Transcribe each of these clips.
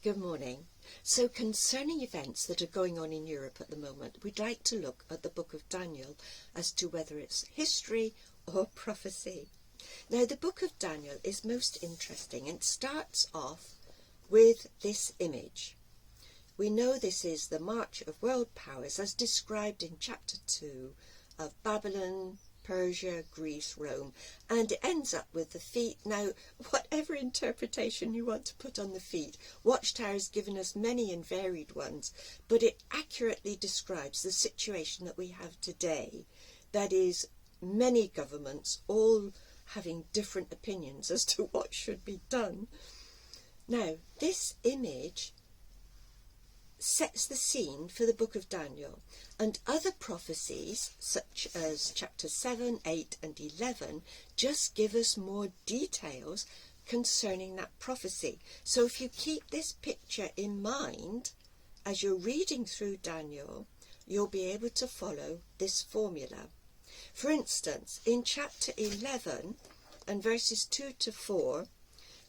Good morning. So concerning events that are going on in Europe at the moment, we'd like to look at the book of Daniel as to whether it's history or prophecy. Now, the book of Daniel is most interesting and starts off with this image. We know this is the march of world powers as described in chapter 2 of Babylon, Persia, Greece, Rome, and it ends up with the feet. Now, whatever interpretation you want to put on the feet, Watchtower has given us many and varied ones, but it accurately describes the situation that we have today. That is, many governments all having different opinions as to what should be done. Now, this image sets the scene for the book of Daniel, and other prophecies such as chapter 7, 8 and 11 just give us more details concerning that prophecy. So if you keep this picture in mind as you're reading through Daniel, you'll be able to follow this formula. For instance, in chapter 11 and verses 2 to 4,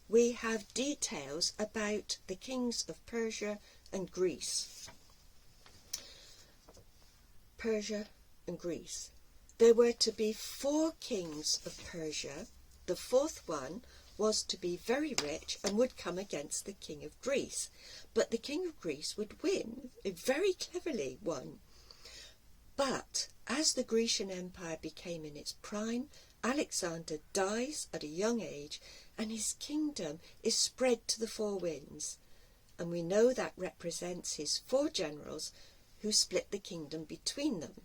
we have details about the kings of Persia and Greece. Persia and Greece. There were to be 4 kings of Persia. The 4th one was to be very rich and would come against the king of Greece. But the king of Greece would win, very cleverly won. But as the Grecian Empire became in its prime, Alexander dies at a young age and his kingdom is spread to the 4 winds. And we know that represents his 4 generals who split the kingdom between them.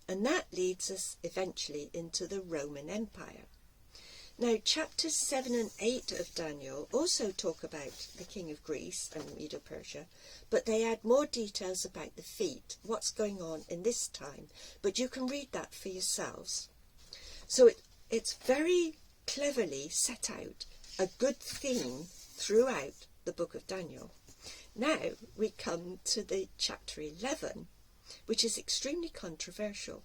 And that leads us eventually into the Roman Empire. Now, chapters 7 and 8 of Daniel also talk about the king of Greece and Medo-Persia, but they add more details about the feet, what's going on in this time. But you can read that for yourselves. So it's very cleverly set out, a good theme throughout the book of Daniel. Now we come to the chapter 11, which is extremely controversial.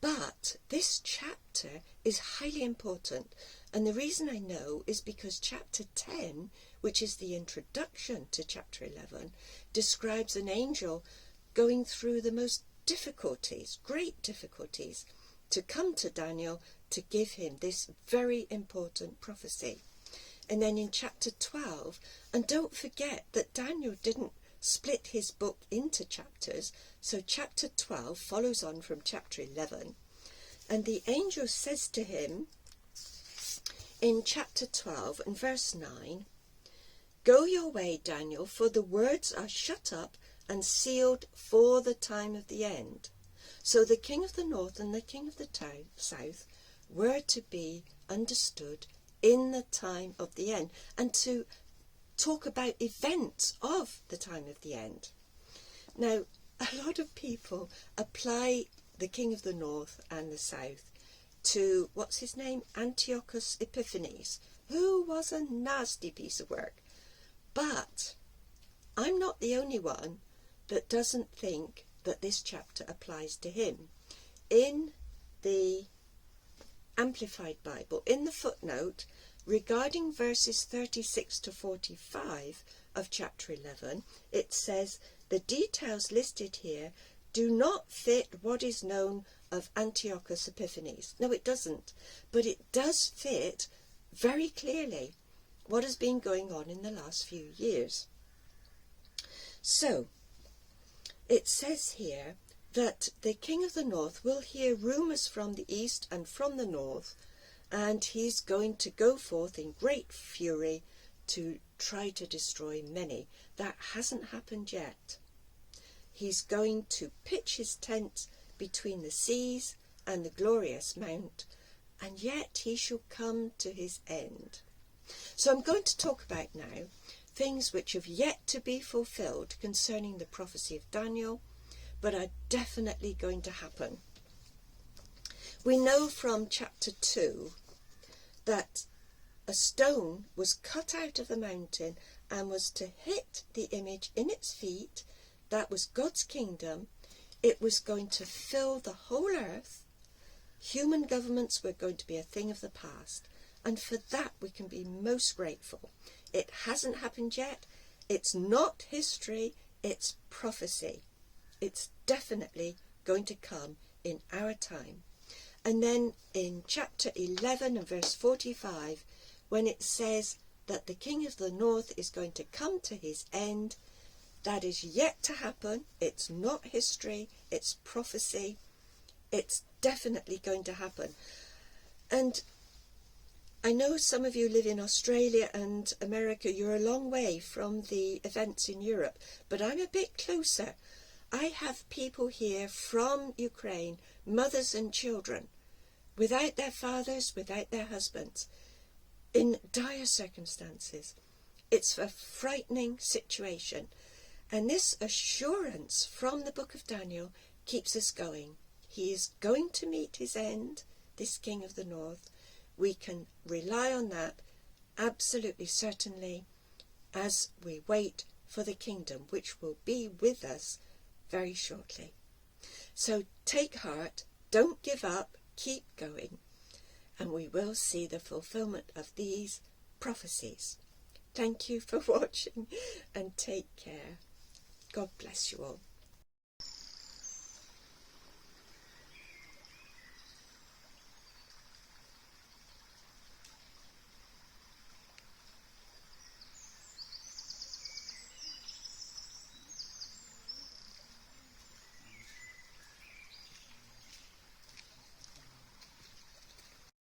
But this chapter is highly important, and the reason I know is because chapter 10, which is the introduction to chapter 11, describes an angel going through the most difficulties, great difficulties, to come to Daniel to give him this very important prophecy. And then in chapter 12, and don't forget that Daniel didn't split his book into chapters, so chapter 12 follows on from chapter 11. And the angel says to him in chapter 12 and verse 9, "Go your way, Daniel, for the words are shut up and sealed for the time of the end." So the king of the north and the king of the south were to be understood in the time of the end, and to talk about events of the time of the end. Now, a lot of people apply the king of the north and the south to, what's his name, Antiochus Epiphanes, who was a nasty piece of work. But I'm not the only one that doesn't think that this chapter applies to him. In the Amplified Bible, in the footnote regarding verses 36 to 45 of chapter 11, it says the details listed here do not fit what is known of Antiochus Epiphanes. No, it doesn't, but it does fit very clearly what has been going on in the last few years. So it says here that the king of the north will hear rumours from the east and from the north, and he's going to go forth in great fury to try to destroy many. That hasn't happened yet. He's going to pitch his tent between the seas and the glorious mount, and yet he shall come to his end. So I'm going to talk about now things which have yet to be fulfilled concerning the prophecy of Daniel, but are definitely going to happen. We know from chapter 2 that a stone was cut out of the mountain and was to hit the image in its feet. That was God's kingdom. It was going to fill the whole earth. Human governments were going to be a thing of the past, and for that we can be most grateful. It hasn't happened yet. It's not history, it's prophecy. It's definitely going to come in our time. And then in chapter 11 and verse 45, when it says that the king of the north is going to come to his end, that is yet to happen. It's not history, it's prophecy. It's definitely going to happen. And I know some of you live in Australia and America. You're a long way from the events in Europe, but I'm a bit closer. I have people here from Ukraine, mothers and children, without their fathers, without their husbands, in dire circumstances. It's a frightening situation. And this assurance from the book of Daniel keeps us going. He is going to meet his end, this king of the north. We can rely on that absolutely certainly as we wait for the kingdom, which will be with us very shortly. So take heart, don't give up, keep going, and we will see the fulfillment of these prophecies. Thank you for watching and take care. God bless you all.